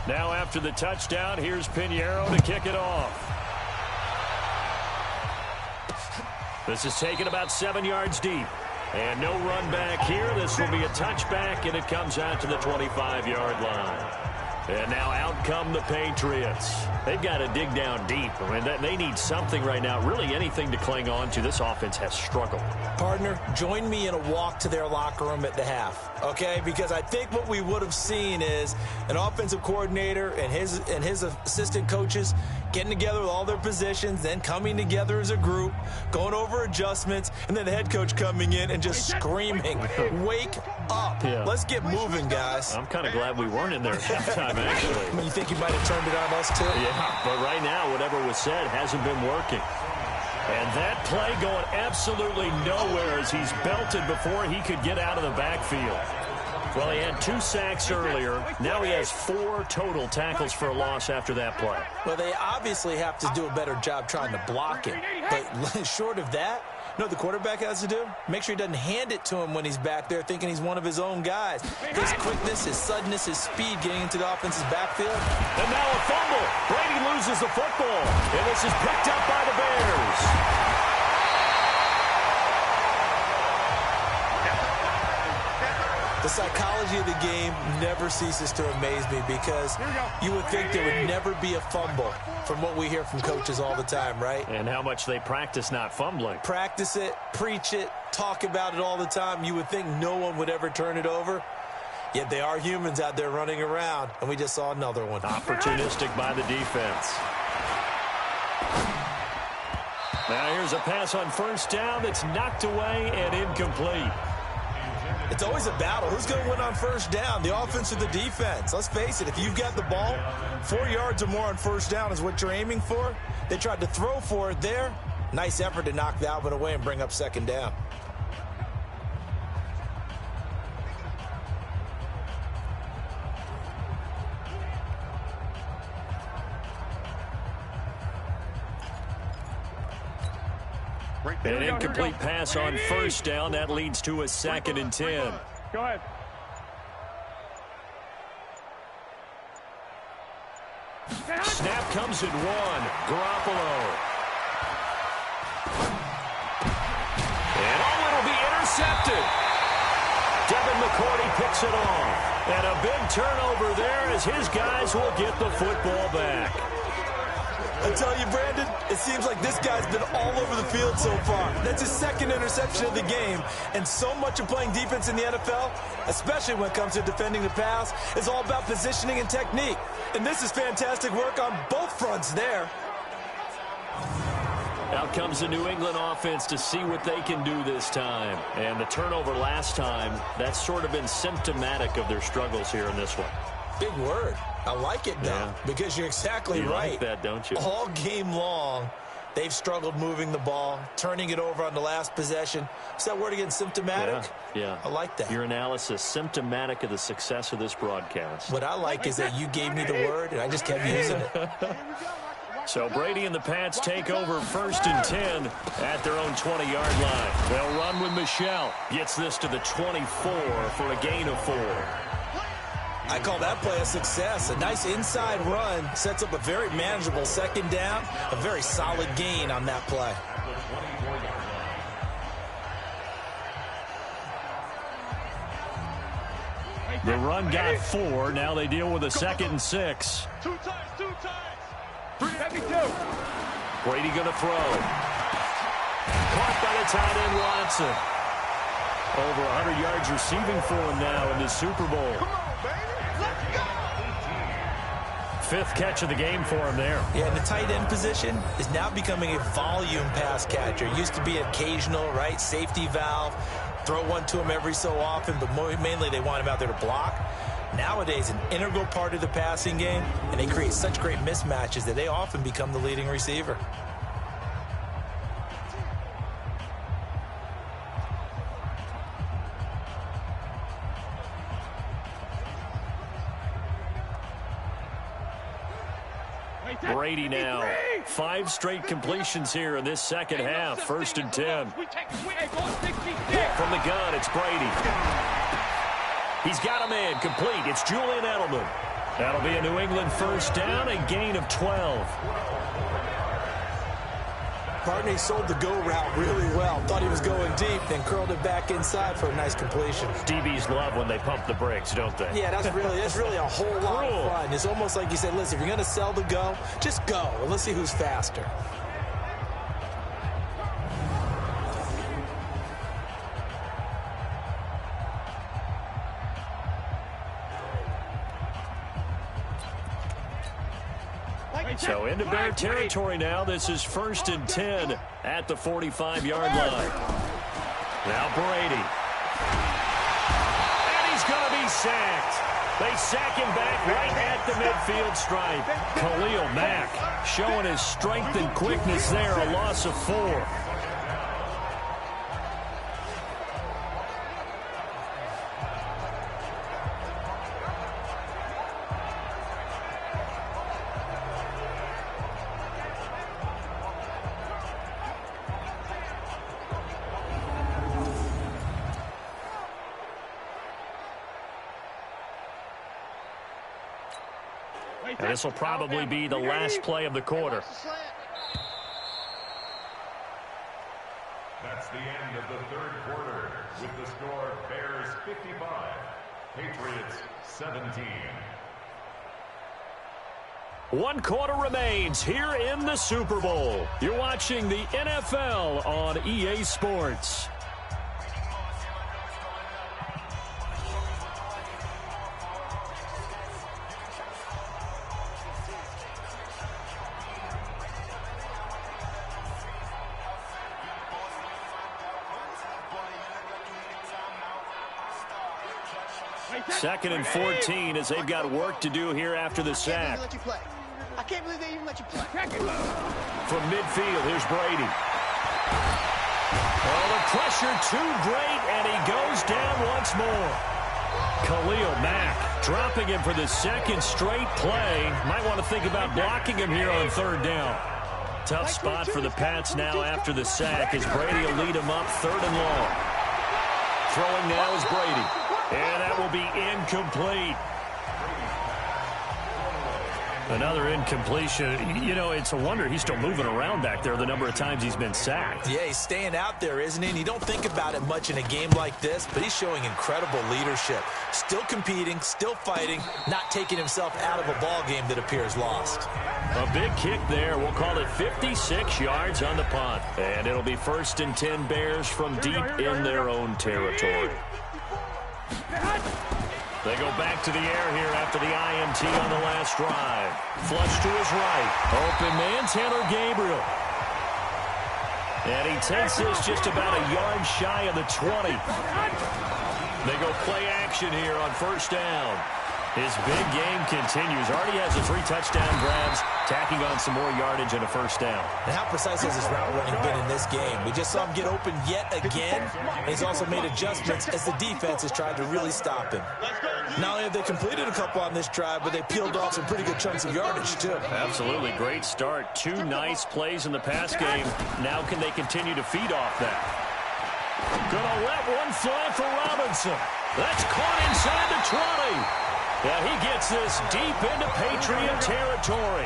Now after the touchdown, here's Pinheiro to kick it off. This is taken about 7 yards deep. And no run back here. This will be a touchback, and it comes out to the 25-yard line. And now out come the Patriots. They've got to dig down deep. I mean, they need something right now, really anything to cling on to. This offense has struggled. Partner, join me in a walk to their locker room at the half, okay? Because I think what we would have seen is an offensive coordinator and his assistant coaches getting together with all their positions, then coming together as a group, going over adjustments, and then the head coach coming in and just screaming, wake up. Yeah. Let's get moving, guys. I'm kind of glad we weren't in there at halftime, actually. I mean, you think he might have turned it on us, too? Yeah, but right now, whatever was said hasn't been working. And that play going absolutely nowhere as he's belted before he could get out of the backfield. Well, he had 2 sacks earlier. Now he has 4 total tackles for a loss after that play. Well, they obviously have to do a better job trying to block him. But short of that, you know what the quarterback has to do? Make sure he doesn't hand it to him when he's back there thinking he's one of his own guys. His quickness, his suddenness, his speed getting into the offense's backfield. And now a fumble. Brady loses the football. And this is picked up by the Bears. The psychology of the game never ceases to amaze me because you would think there would never be a fumble from what we hear from coaches all the time, right? And how much they practice not fumbling. Practice it, preach it, talk about it all the time. You would think no one would ever turn it over. Yet they are humans out there running around, and we just saw another one. Opportunistic by the defense. Now here's a pass on first down that's knocked away and incomplete. It's always a battle. Who's going to win on first down, the offense or the defense? Let's face it, if you've got the ball, 4 yards or more on first down is what you're aiming for. They tried to throw for it there. Nice effort to knock that one away and bring up second down. An incomplete pass on first down. That leads to a 2nd and 10. Go ahead. Snap comes at 1. Garoppolo. And it'll be intercepted. Devin McCourty picks it off. And a big turnover there as his guys will get the football back. I tell you, Brandon, it seems like this guy's been all over the field so far. That's his 2nd interception of the game. And so much of playing defense in the NFL, especially when it comes to defending the pass, is all about positioning and technique. And this is fantastic work on both fronts there. Out comes the New England offense to see what they can do this time. And the turnover last time, that's sort of been symptomatic of their struggles here in this one. Big word. I like it now because you're exactly right. You like that, don't you? All game long, they've struggled moving the ball, turning it over on the last possession. Is that word again, symptomatic? Yeah. I like that. Your analysis, symptomatic of the success of this broadcast. What I like is that you gave me the word, and I just kept using it. So Brady and the Pats take over 1st and 10 at their own 20-yard line. They'll run with Michelle. Gets this to the 24 for a gain of 4. I call that play a success. A nice inside run sets up a very manageable 2nd down. A very solid gain on that play. The run got 4. Now they deal with a 2nd and 6. 2 times. 372. Brady going to throw. Caught by the tight end Watson. Over 100 yards receiving for him now in the Super Bowl. Come on, baby. Let's go. 5th catch of the game for him there. Yeah, and the tight end position is now becoming a volume pass catcher. It used to be occasional, right? Safety valve. Throw one to him every so often, but mainly they want him out there to block. Nowadays, an integral part of the passing game, and they create such great mismatches that they often become the leading receiver. Brady now. 5 straight completions here in this second half. 1st and 10. From the gun, it's Brady. He's got a man complete. It's Julian Edelman. That'll be a New England 1st down, a gain of 12. Partney sold the go route really well. Thought he was going deep, then curled it back inside for a nice completion. DBs love when they pump the brakes, don't they? Yeah, that's really a whole lot of fun. It's almost like you said, listen, if you're going to sell the go, just go, and let's see who's faster. So into Bear territory now. This is 1st and 10 at the 45-yard line. Now Brady. And he's going to be sacked. They sack him back right at the midfield stripe. Khalil Mack showing his strength and quickness there. A loss of 4. And this will probably be the last play of the quarter. That's the end of the 3rd quarter with the score Bears 55, Patriots 17. 1 quarter remains here in the Super Bowl. You're watching the NFL on EA Sports. 2nd and 14 as they've got work to do here after the sack. I can't believe they even let you play. From midfield, here's Brady. Oh, the pressure too great, and he goes down once more. Khalil Mack dropping him for the 2nd straight play. Might want to think about blocking him here on 3rd down. Tough spot for the Pats now after the sack as Brady will lead him up 3rd and long. Throwing now is Brady. And that will be incomplete. Another incompletion. You know, it's a wonder he's still moving around back there the number of times he's been sacked. Yeah, he's staying out there, isn't he? And you don't think about it much in a game like this, but he's showing incredible leadership. Still competing, still fighting, not taking himself out of a ball game that appears lost. A big kick there. We'll call it 56 yards on the punt. And it'll be 1st and 10 Bears from deep in their own territory. They go back to the air here after the INT on the last drive. Flush to his right. Open man, Taylor Gabriel. And he takes this just about a yard shy of the 20. They go play action here on 1st down. His big game continues. Already has the 3 touchdown grabs, tacking on some more yardage and a 1st down. And how precise has his route running been in this game? We just saw him get open yet again. And he's also made adjustments as the defense has tried to really stop him. Not only have they completed a couple on this drive, but they peeled off some pretty good chunks of yardage, too. Absolutely. Great start. 2 nice plays in the pass game. Now can they continue to feed off that? Gonna let one fly for Robinson. That's caught inside the 20. And he gets this deep into Patriot territory.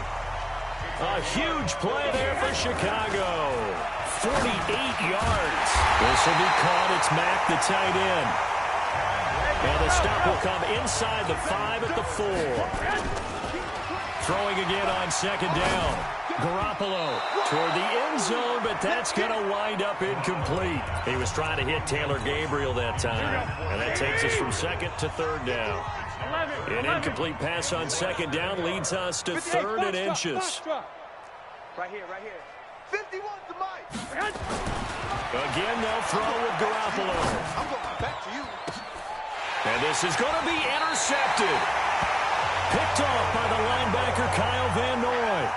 A huge play there for Chicago. 48 yards. This will be caught. It's Mack, the tight end. And the stop will come inside the 5 at the 4. Throwing again on 2nd down. Garoppolo toward the end zone, but that's going to wind up incomplete. He was trying to hit Taylor Gabriel that time. And that takes us from 2nd to 3rd down. An incomplete pass on 2nd down leads us to 3rd and inches. Right here. 51 to Mike. Again, they'll throw with Garoppolo. I'm going back to you. And this is going to be intercepted. Picked off by the linebacker, Kyle Van Noy.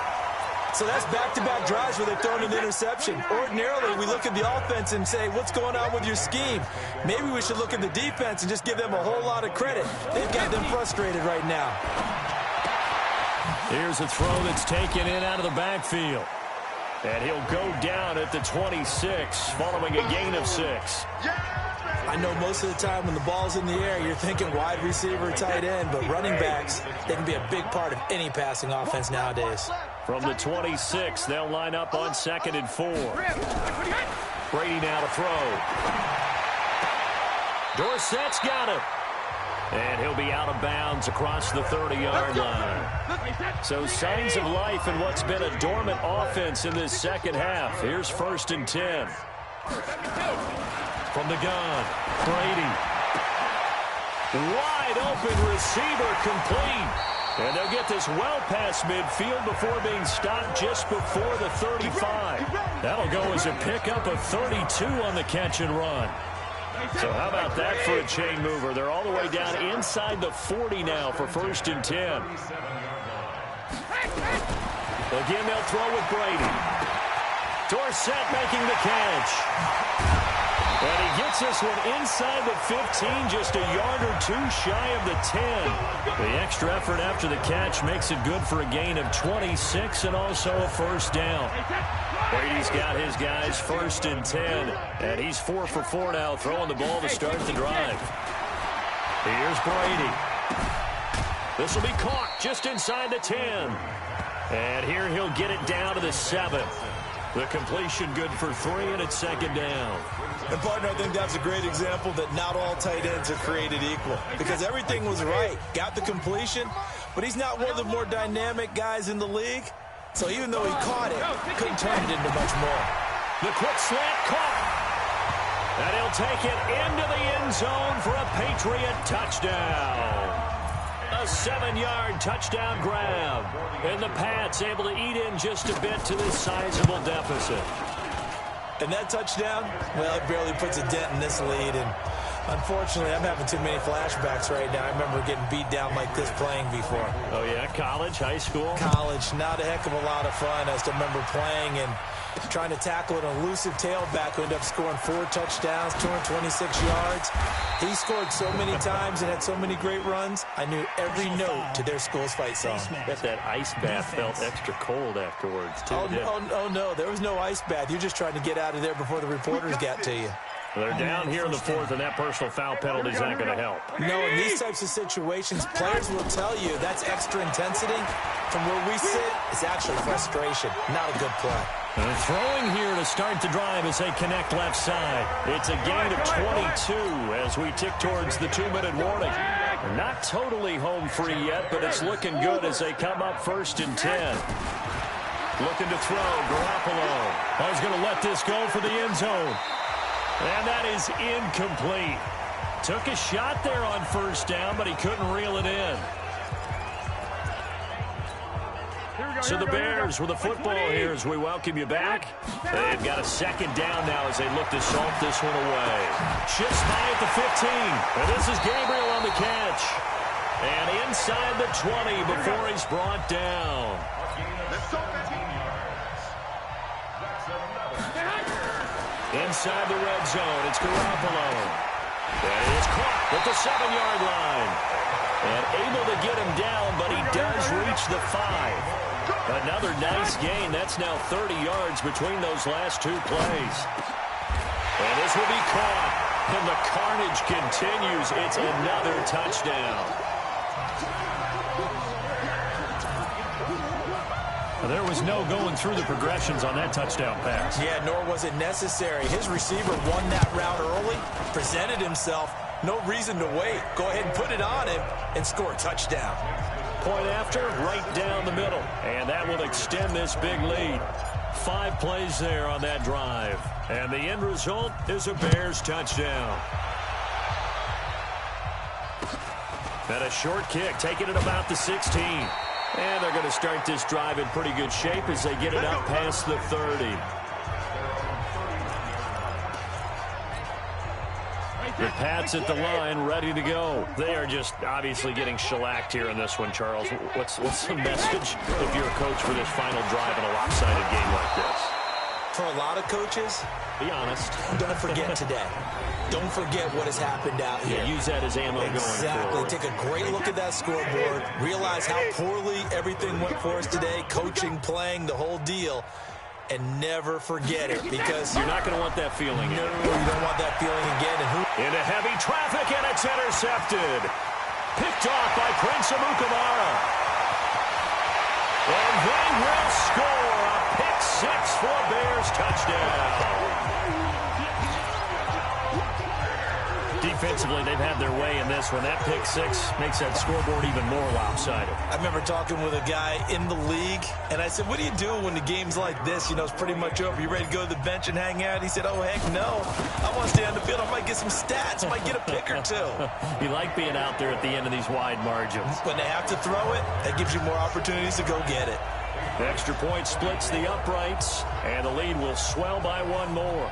So that's back-to-back drives where they've thrown an interception. Ordinarily, we look at the offense and say, what's going on with your scheme? Maybe we should look at the defense and just give them a whole lot of credit. They've got them frustrated right now. Here's a throw that's taken in out of the backfield. And he'll go down at the 26, following a gain of 6. I know most of the time when the ball's in the air, you're thinking wide receiver, tight end, but running backs, they can be a big part of any passing offense nowadays. From the 26, they'll line up on 2nd and 4. Brady now to throw. Dorsett's got it. And he'll be out of bounds across the 30-yard line. So signs of life in what's been a dormant offense in this 2nd half. Here's 1st and 10. From the gun, Brady. Wide open receiver complete. And they'll get this well past midfield before being stopped just before the 35. That'll go as a pickup of 32 on the catch and run. So how about that for a chain mover? They're all the way down inside the 40 now for 1st and 10. Again, they'll throw with Brady. Dorsett making the catch. And he gets this one inside the 15, just a yard or 2 shy of the 10. The extra effort after the catch makes it good for a gain of 26 and also a 1st down. Brady's got his guys 1st and 10, and he's 4 for 4 now, throwing the ball to start the drive. Here's Brady. This will be caught just inside the 10. And here he'll get it down to the 7. The completion good for 3, and it's 2nd down. And, partner, I think that's a great example that not all tight ends are created equal. Because everything was right. Got the completion, but he's not one of the more dynamic guys in the league. So even though he caught it, couldn't turn it into much more. The quick slant caught. And he'll take it into the end zone for a Patriot touchdown. A 7-yard touchdown grab. And the Pats able to eat in just a bit to this sizable deficit. And that touchdown, well, it barely puts a dent in this lead. And Unfortunately, I'm having too many flashbacks right now. I remember getting beat down like this playing before. Oh, yeah? College, high school? College, not a heck of a lot of fun. I still remember playing and trying to tackle an elusive tailback who ended up scoring 4 touchdowns, 226 yards. He scored so many times and had so many great runs, I knew every note to their school's fight song. Bet that ice bath felt extra cold afterwards, too. Oh, no, there was no ice bath. You're just trying to get out of there before the reporters got to you. They're down here in the 4th, and that personal foul penalty is not going to help. No, in these types of situations, players will tell you that's extra intensity. From where we sit, it's actually frustration, not a good play. And throwing here to start the drive as they connect left side. It's a gain of 22 as we tick towards the 2-minute warning. They're not totally home free yet, but it's looking good as they come up 1st and 10. Looking to throw, Garoppolo. I was going to let this go for the end zone. And that is incomplete. Took a shot there on 1st down, but he couldn't reel it in. So the Bears with the football here as we welcome you back. They've got a 2nd down now as they look to salt this one away. Shifts by at the 15. And this is Gabriel on the catch. And inside the 20 before he's brought down. Inside the red zone, it's Garoppolo. And it is caught at the 7-yard line. And able to get him down, but he does reach the 5. Another nice gain. That's now 30 yards between those last 2 plays. And this will be caught. And the carnage continues. It's another touchdown. There was no going through the progressions on that touchdown pass. Yeah, nor was it necessary. His receiver won that route early, presented himself. No reason to wait. Go ahead and put it on him and score a touchdown. Point after, right down the middle. And that will extend this big lead. 5 plays there on that drive. And the end result is a Bears touchdown. And a short kick, taking it about the 16. And they're going to start this drive in pretty good shape as they get it up past the 30. The Pats at the line, ready to go. They are just obviously getting shellacked here in this one, Charles. What's the message if you're a coach for this final drive in a lopsided game like this? For a lot of coaches, be honest. Don't forget today. Don't forget what has happened out here. Yeah, use that as ammo going forward. Take a great look at that scoreboard. Realize how poorly everything went for us today. Coaching, playing, the whole deal. And never forget it, because you're not going to want that feeling. No, you don't want that feeling again. And into heavy traffic, and it's intercepted. Picked off by Prince Amukamara. And they will score a pick 6 for a Bears touchdown. Defensively, they've had their way in this one. That pick 6 makes that scoreboard even more lopsided. I remember talking with a guy in the league, and I said, what do you do when the game's like this? You know, it's pretty much over. You ready to go to the bench and hang out? He said, oh, heck no. I want to stay on the field. I might get some stats. I might get a pick or 2. You like being out there at the end of these wide margins. When they have to throw it, that gives you more opportunities to go get it. The extra point splits the uprights, and the lead will swell by 1 more.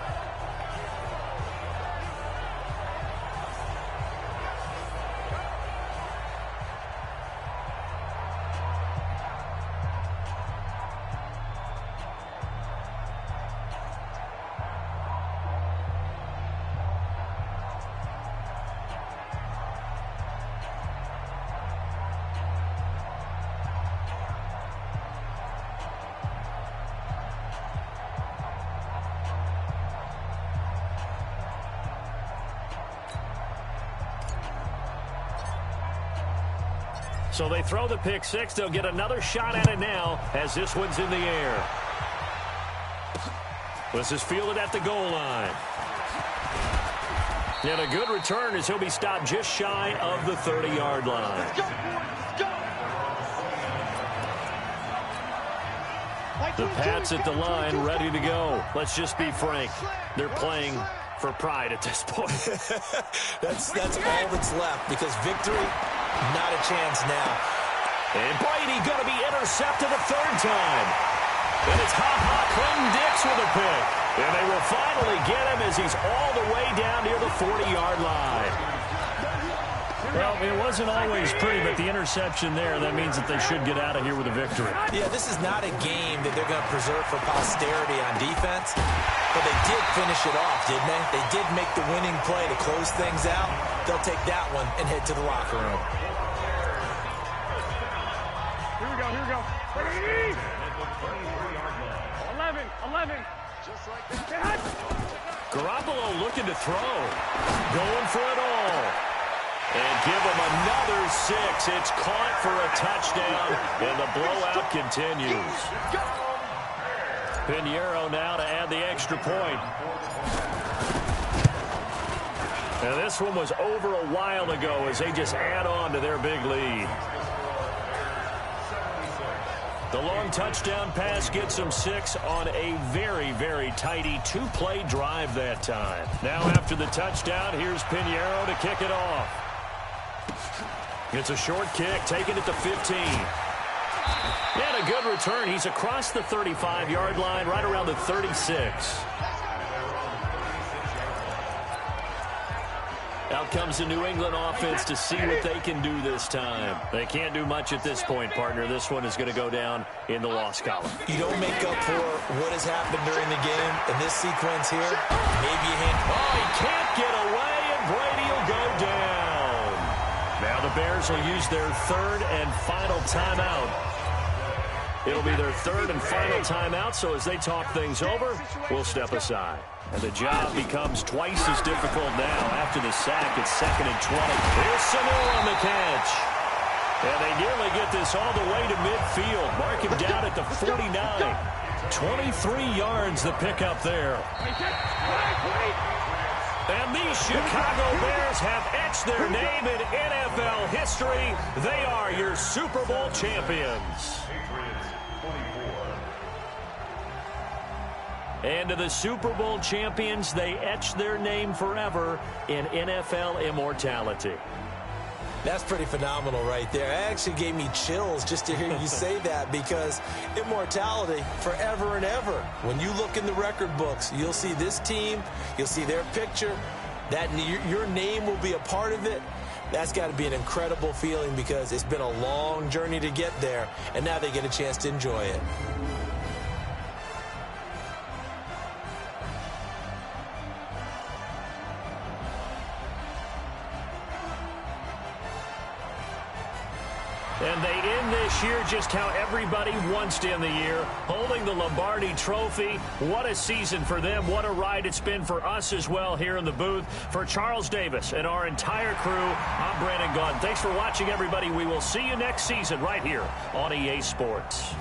So they throw the pick 6. They'll get another shot at it now as this one's in the air. This is fielded at the goal line. And a good return as he'll be stopped just shy of the 30-yard line. The Pats at the line, ready to go. Let's just be frank. They're playing for pride at this point. That's all that's left, because victory, not a chance now. And Brady going to be intercepted a 3rd time. And it's Clinton Dix with a pick. And they will finally get him as he's all the way down near the 40-yard line. Well, it wasn't always pretty, but the interception there, that means that they should get out of here with a victory. Yeah, this is not a game that they're going to preserve for posterity on defense, but they did finish it off, didn't they? They did make the winning play to close things out. They'll take that one and head to the locker room. Here we go, here we go. 11. Just like that. Garoppolo looking to throw. Going for it all. And give him another 6. It's caught for a touchdown, and the blowout continues. Pinheiro now to add the extra point. Now this one was over a while ago as they just add on to their big lead. The long touchdown pass gets them 6 on a very, very tidy 2-play drive that time. Now after the touchdown, here's Pinheiro to kick it off. It's a short kick, taking it to 15. And a good return. He's across the 35-yard line, right around the 36. Out comes the New England offense to see what they can do this time. They can't do much at this point, partner. This one is going to go down in the loss column. You don't make up for what has happened during the game in this sequence here. Maybe you hand. Oh, he can't get away, and Brady will go down. Now the Bears will use their third and final timeout. It'll be their third and final timeout, so as they talk things over, we'll step aside. And the job becomes twice as difficult now after the sack. It's 2nd and 20. Here's Sanu on the catch. And they nearly get this all the way to midfield. Mark him down at the 49. 23 yards the pickup there. And these Chicago Bears have etched their name in NFL history. They are your Super Bowl champions. And to the Super Bowl champions, they etch their name forever in NFL immortality. That's pretty phenomenal right there. It actually gave me chills just to hear you say that, because immortality forever and ever. When you look in the record books, you'll see this team, you'll see their picture, that your name will be a part of it. That's got to be an incredible feeling, because it's been a long journey to get there, and now they get a chance to enjoy it. And they end this year just how everybody wants to end the year, holding the Lombardi Trophy. What a season for them. What a ride it's been for us as well here in the booth. For Charles Davis and our entire crew, I'm Brandon Gaudin. Thanks for watching, everybody. We will see you next season right here on EA Sports.